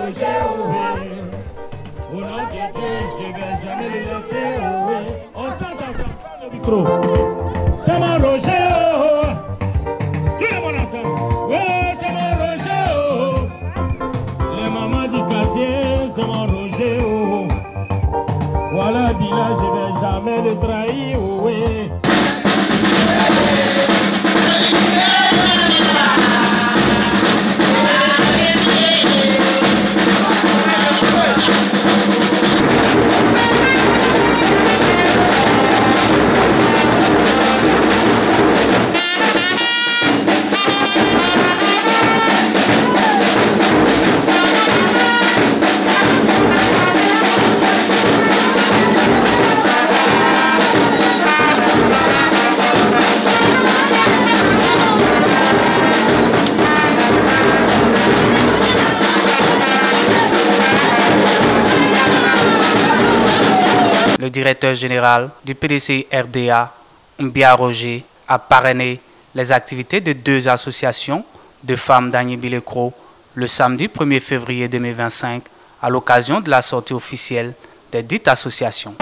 Roger, au nom de Dieu, je ne vais jamais le laisser. On s'entend le micro. C'est mon Roger, tout le monde ensemble. Ouais, c'est mon Roger, les mamans du quartier, c'est mon Roger, voilà, Bila, je ne vais jamais le trahir, ouais. Le directeur général du PDCI RDA, Mbia Roger, a parrainé les activités de 2 associations de femmes d'Agné-Bilécro le samedi 1er février 2025 à l'occasion de la sortie officielle des dites associations.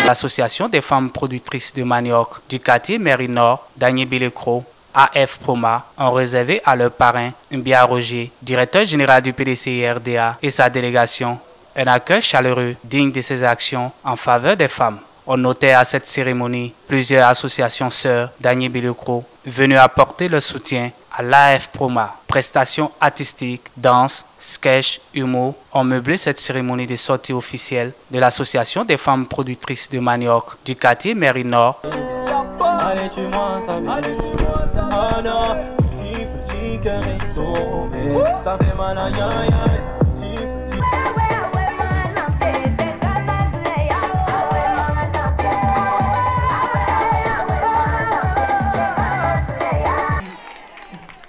L'Association des femmes productrices de manioc du quartier Mairie Nord d'Agné-Bilécro, AF Proma, ont réservé à leur parrain Mbia Roger, directeur général du PDCI RDA et sa délégation, un accueil chaleureux digne de ses actions en faveur des femmes. On notait à cette cérémonie plusieurs associations sœurs d'Agné-Bilécro venues apporter leur soutien à l'AF Proma. Prestations artistiques, danse, sketch, humour ont meublé cette cérémonie de sortie officielle de l'Association des femmes productrices de manioc du quartier Mairie Nord.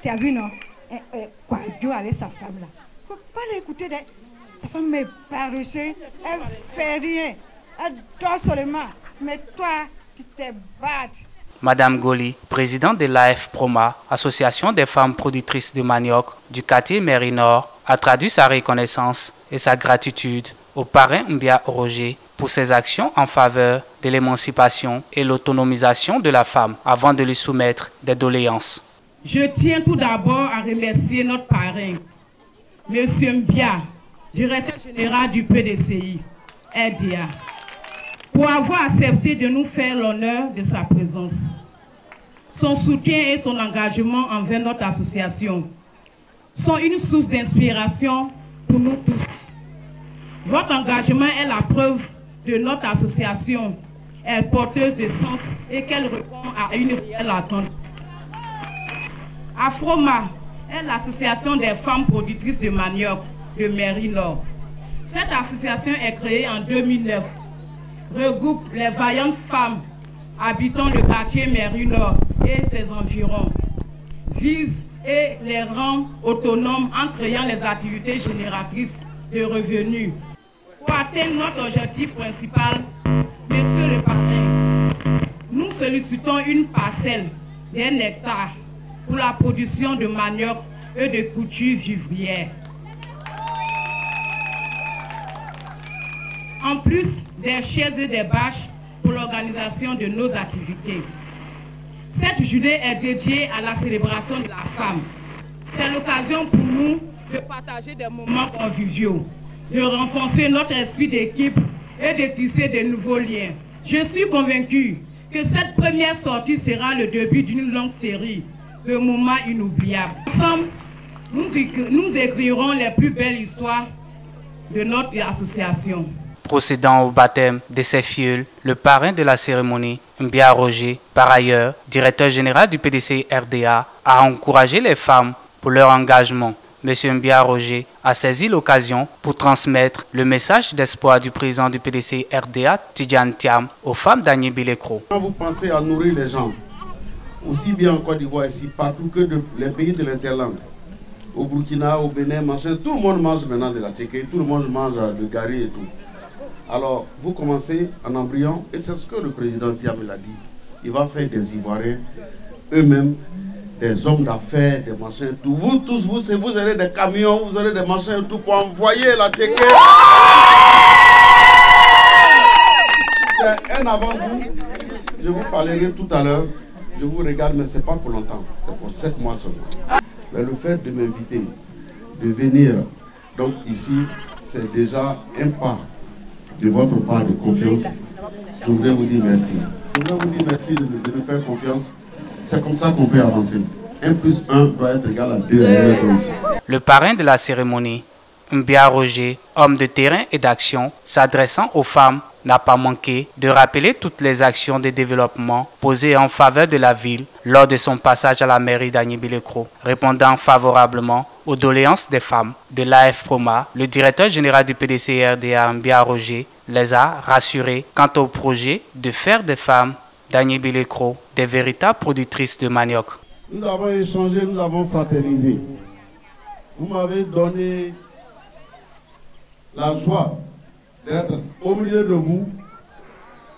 Tu as vu, non? Quoi, Dieu avec sa femme là. Faut pas l'écouter. Sa femme est paresseuse, elle fait rien. Elle dort seulement. Mais toi, tu te bats. Madame Goli, présidente de l'AF Proma, Association des femmes productrices de manioc du quartier Mairie Nord, a traduit sa reconnaissance et sa gratitude au parrain Mbia Roger pour ses actions en faveur de l'émancipation et l'autonomisation de la femme avant de lui soumettre des doléances. Je tiens tout d'abord à remercier notre parrain, M. Mbia, directeur général du PDCI RDA, pour avoir accepté de nous faire l'honneur de sa présence. Son soutien et son engagement envers notre association sont une source d'inspiration pour nous tous. Votre engagement est la preuve de notre association est porteuse de sens et qu'elle répond à une réelle attente. Afroma est l'association des femmes productrices de manioc de Mairie Nord. Cette association est créée en 2009, regroupe les vaillantes femmes habitant le quartier Mairie Nord et ses environs, vise et les rend autonomes en créant les activités génératrices de revenus. Pour atteindre notre objectif principal, Monsieur le parrain, nous sollicitons une parcelle d'un hectare pour la production de manioc et de couture vivrière. En plus des chaises et des bâches pour l'organisation de nos activités. Cette journée est dédiée à la célébration de la femme. C'est l'occasion pour nous de partager des moments conviviaux, de renforcer notre esprit d'équipe et de tisser de nouveaux liens. Je suis convaincue que cette première sortie sera le début d'une longue série de moments inoubliables. Ensemble, nous écrirons les plus belles histoires de notre association. Procédant au baptême de ses filleuls, le parrain de la cérémonie, Mbia Roger, par ailleurs, directeur général du PDCI RDA, a encouragé les femmes pour leur engagement. M. Mbia Roger a saisi l'occasion pour transmettre le message d'espoir du président du PDCI RDA, Tidjane Thiam, aux femmes d'Agné-Bilécro. Quand vous pensez à nourrir les gens, aussi bien en Côte d'Ivoire ici, partout que les pays de l'interland, au Burkina, au Bénin, machin, tout le monde mange maintenant de la tchéké, tout le monde mange de gari et tout. Alors, vous commencez en embryon, et c'est ce que le président Diamé l'a dit. Il va faire des Ivoiriens, eux-mêmes, des hommes d'affaires, des machins, tout. Vous tous, vous aurez des camions, vous aurez des machins et tout pour envoyer la tchéké. C'est un avant-goût. Je vous parlerai tout à l'heure. Je vous regarde, mais ce n'est pas pour longtemps. C'est pour 7 mois seulement. Mais le fait de m'inviter, de venir, donc ici, c'est déjà un pas de votre part de confiance. Je voudrais vous dire merci. Je voudrais vous dire merci de me faire confiance. C'est comme ça qu'on peut avancer. 1 plus 1 doit être égal à 2. Le parrain de la cérémonie, Mbia Roger, homme de terrain et d'action, s'adressant aux femmes, n'a pas manqué de rappeler toutes les actions de développement posées en faveur de la ville lors de son passage à la mairie d'Agny-Bilekro. Répondant favorablement aux doléances des femmes de l'AF Proma, le directeur général du PDC-RDA, Mbia Roger, les a rassurés quant au projet de faire des femmes d'Agny-Bilekro des véritables productrices de manioc. Nous avons échangé, nous avons fraternisé. Vous m'avez donné la joie d'être au milieu de vous,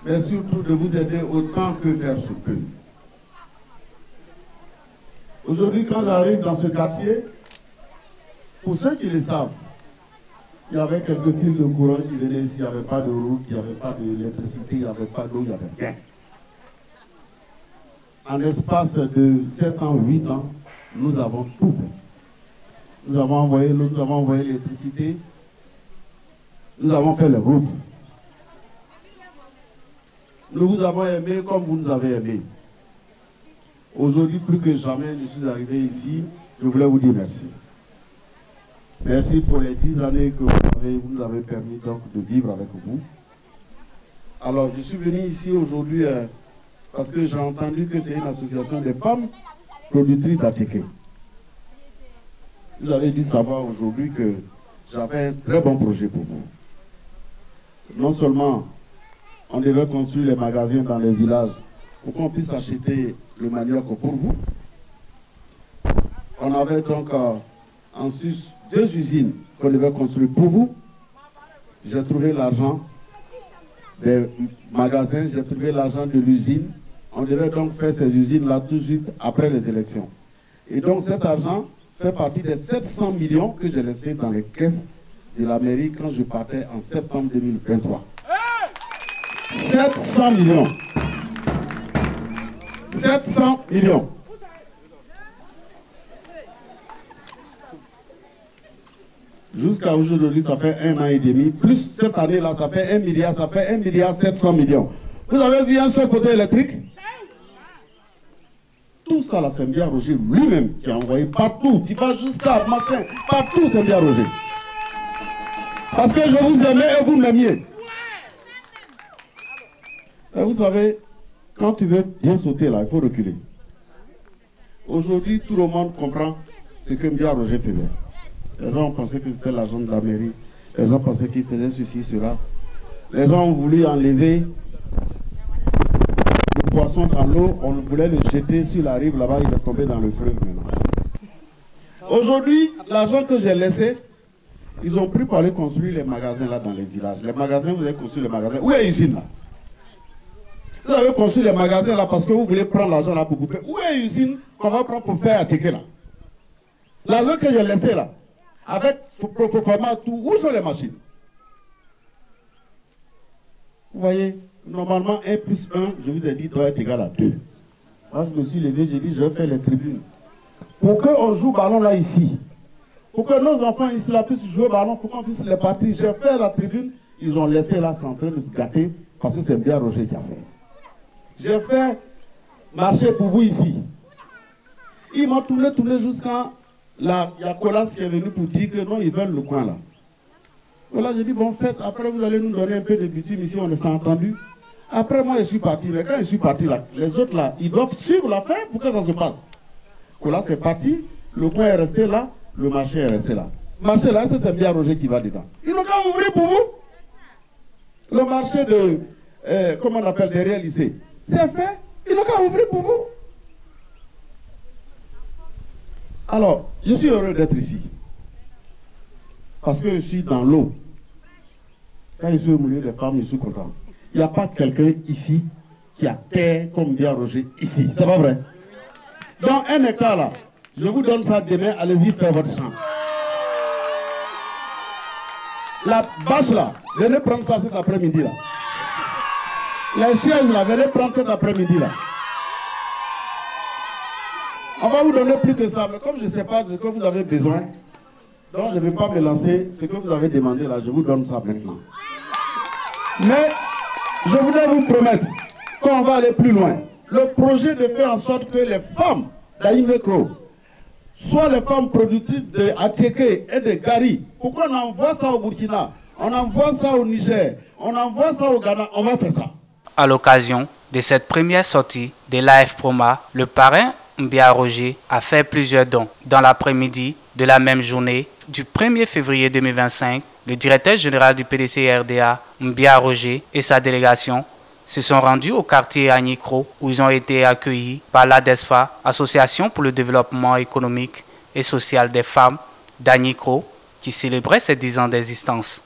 mais surtout de vous aider autant que faire se peut. Aujourd'hui, quand j'arrive dans ce quartier, pour ceux qui le savent, il y avait quelques fils de courant qui venaient ici, il n'y avait pas de route, il n'y avait pas d'électricité, il n'y avait pas d'eau, il n'y avait rien. En l'espace de 7 ans, 8 ans, nous avons tout fait. Nous avons envoyé l'eau, nous avons envoyé l'électricité, nous avons fait les routes. Nous vous avons aimé comme vous nous avez aimé. Aujourd'hui, plus que jamais, je suis arrivé ici. Je voulais vous dire merci. Merci pour les 10 années que vous nous avez permis donc de vivre avec vous. Alors, je suis venu ici aujourd'hui parce que j'ai entendu que c'est une association des femmes productrices d'attiqués. Vous avez dû savoir aujourd'hui que j'avais un très bon projet pour vous. Non seulement on devait construire les magasins dans les villages pour qu'on puisse acheter le manioc pour vous. On avait donc en sus 2 usines qu'on devait construire pour vous. J'ai trouvé l'argent des magasins, j'ai trouvé l'argent de l'usine. On devait donc faire ces usines-là tout de suite après les élections. Et donc cet argent fait partie des 700 millions que j'ai laissés dans les caisses de la mairie quand je partais en septembre 2023. 700 millions. 700 millions. Jusqu'à aujourd'hui, ça fait 1 an et demi. Plus cette année-là, ça fait 1 milliard, ça fait 1 milliard 700 millions. Vous avez vu un seul poteau électrique? Tout ça, là, c'est Mbia Roger lui-même qui a envoyé partout. Tu vas jusqu'à machin, partout, c'est Mbia Roger. Parce que je vous aimais et vous m'aimiez. Et vous savez, quand tu veux bien sauter là, il faut reculer. Aujourd'hui, tout le monde comprend ce que Mbia Roger faisait. Les gens pensaient que c'était l'agent de la mairie. Les gens pensaient qu'il faisait ceci, cela. Les gens ont voulu enlever le poisson dans l'eau. On voulait le jeter sur la rive là-bas. Il est tombé dans le fleuve maintenant. Aujourd'hui, l'argent que j'ai laissé, ils ont pris pour aller construire les magasins là dans les villages. Les magasins, vous avez construit les magasins. Où est l'usine là? Vous avez construit les magasins là parce que vous voulez prendre l'argent là pour vous faire. Où est l'usine qu'on va prendre pour faire attiquer là? L'argent que j'ai laissé là, avec format tout, où sont les machines? Vous voyez, normalement 1 plus 1, je vous ai dit, doit être égal à 2. Moi je me suis levé, j'ai dit, je vais faire les tribunes. Pour qu'on joue ballon là ici, pour que nos enfants ici là puissent jouer au ballon, pour qu'on puisse les partir, j'ai fait la tribune, ils ont laissé là, c'est en train de se gâter, parce que c'est Mbia Roger qui a fait. J'ai fait marcher pour vous ici. Ils m'ont tourné jusqu'à là. Il y a Colas qui est venu pour dire que non, ils veulent le coin là. Voilà, j'ai dit, bon, faites, après vous allez nous donner un peu de bitume ici, on s'est entendu. Après, moi, je suis parti. Mais quand je suis parti là, les autres là, ils doivent suivre l'affaire pour que ça se passe. Colas est parti, le coin est resté là, le marché est resté là. Le marché là, c'est Mbia Roger qui va dedans. Ils n'ont qu'à ouvrir pour vous. Le marché de, comment on appelle, derrière le lycée. C'est fait, ils n'ont qu'à ouvrir pour vous. Alors, je suis heureux d'être ici. Parce que je suis dans l'eau. Quand je suis au milieu des femmes, je suis content. Il n'y a pas quelqu'un ici qui a terre comme bien Roger ici. C'est pas vrai? Dans 1 hectare là, je vous donne ça demain, allez-y faire votre champ. La bâche là, venez prendre ça cet après-midi là. Les chaises là, venez prendre cet après-midi là. On va vous donner plus que ça, mais comme je ne sais pas de ce que vous avez besoin, donc je ne vais pas me lancer. Ce que vous avez demandé là, je vous donne ça maintenant. Mais je voudrais vous promettre qu'on va aller plus loin. Le projet de faire en sorte que les femmes d'Aïmekro soient les femmes productrices de Attiéké et de Gari. Pourquoi on envoie ça au Burkina, on envoie ça au Niger, on envoie ça au Ghana, on va faire ça. À l'occasion de cette première sortie de l'AF Proma, le parrain Mbia Roger a fait plusieurs dons. Dans l'après-midi de la même journée, du 1er février 2025, le directeur général du PDC-RDA, Mbia Roger, et sa délégation se sont rendus au quartier Agnikro où ils ont été accueillis par l'ADESFA, Association pour le développement économique et social des femmes d'Agnikro, qui célébrait ses 10 ans d'existence.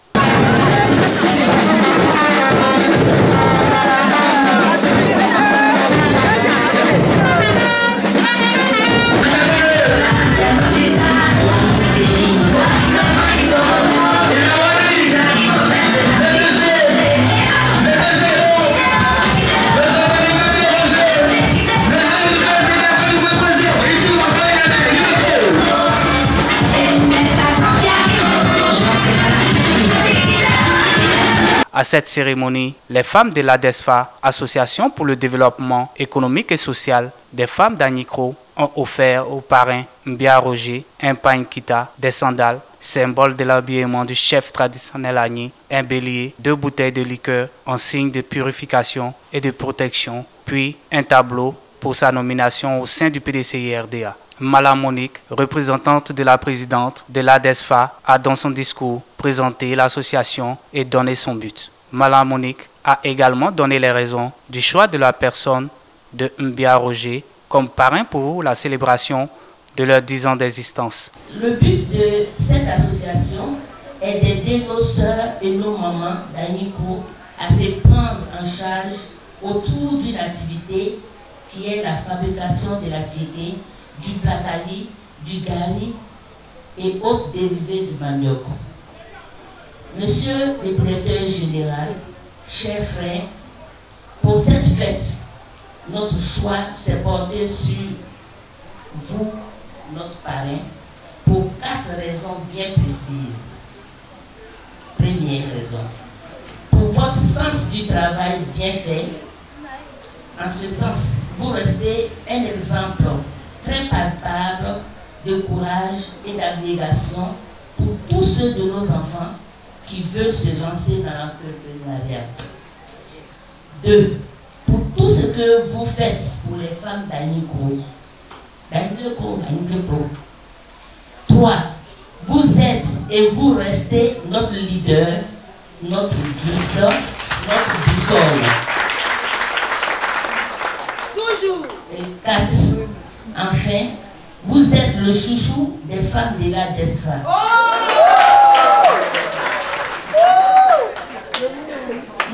À cette cérémonie, les femmes de l'ADESFA, Association pour le développement économique et social des femmes d'Agnikro, ont offert au parrain Mbia Roger un pagne kita, des sandales, symbole de l'habillement du chef traditionnel Agni, un bélier, 2 bouteilles de liqueur en signe de purification et de protection, puis un tableau pour sa nomination au sein du PDCI-RDA. Mala Monique, représentante de la présidente de l'ADESFA, a dans son discours présenté l'association et donné son but. Mala Monique a également donné les raisons du choix de la personne de Mbia Roger comme parrain pour la célébration de leurs 10 ans d'existence. Le but de cette association est d'aider nos sœurs et nos mamans d'Agnikro à se prendre en charge autour d'une activité qui est la fabrication de la tiéké, du placali, du gari et autres dérivés du manioc. Monsieur le directeur général, chers frères, pour cette fête, notre choix s'est porté sur vous, notre parrain, pour 4 raisons bien précises. Première raison, pour votre sens du travail bien fait. En ce sens, vous restez un exemple très palpable de courage et d'abnégation pour tous ceux de nos enfants qui veulent se lancer dans l'entrepreneuriat. 2. Pour tout ce que vous faites pour les femmes d'Agnikro. 3. Vous êtes et vous restez notre leader, notre guide, notre boussole. Toujours. Et 4. Enfin, vous êtes le chouchou des femmes de l'ADESFA.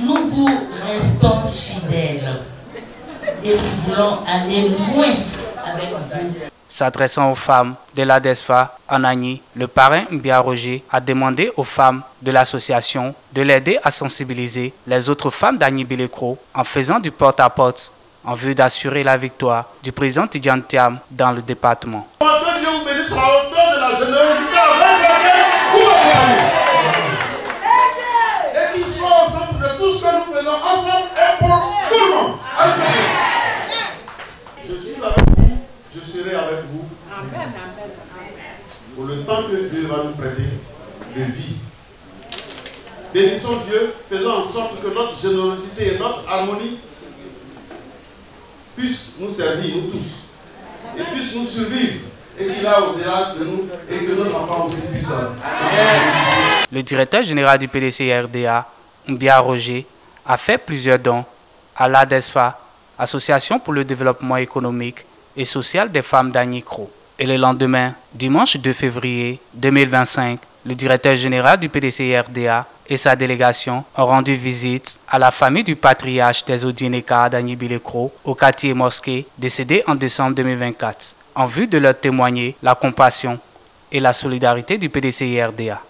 Nous vous restons fidèles et nous voulons aller loin avec vous. S'adressant aux femmes de l'ADESFA en Agni, le parrain Mbia Roger a demandé aux femmes de l'association de l'aider à sensibiliser les autres femmes d'Agni-Bilekro en faisant du porte-à-porte en vue d'assurer la victoire du président Tidjane Thiam dans le département. Que Dieu vous bénisse à la hauteur de la générosité avec laquelle vous m'accompagnez. Et qu'il soit au centre de tout ce que nous faisons ensemble et pour tout le monde. Je suis avec vous, je serai avec vous. Pour le temps que Dieu va nous prêter de vie. Bénissons Dieu, faisons en sorte que notre générosité et notre harmonie puissent nous servir, nous tous, et puissent nous survivre, et qu'il a au-delà de nous, et que nos enfants aussi puissent. Le directeur général du PDC-RDA, Mbia Roger, a fait plusieurs dons à l'ADESFA, Association pour le développement économique et social des femmes d'Agnikro. Et le lendemain, dimanche 2 février 2025, le directeur général du PDCI-RDA et sa délégation ont rendu visite à la famille du patriarche des Odieneka Dagny Bilekro au quartier Mosquée, décédé en décembre 2024, en vue de leur témoigner la compassion et la solidarité du PDCI-RDA.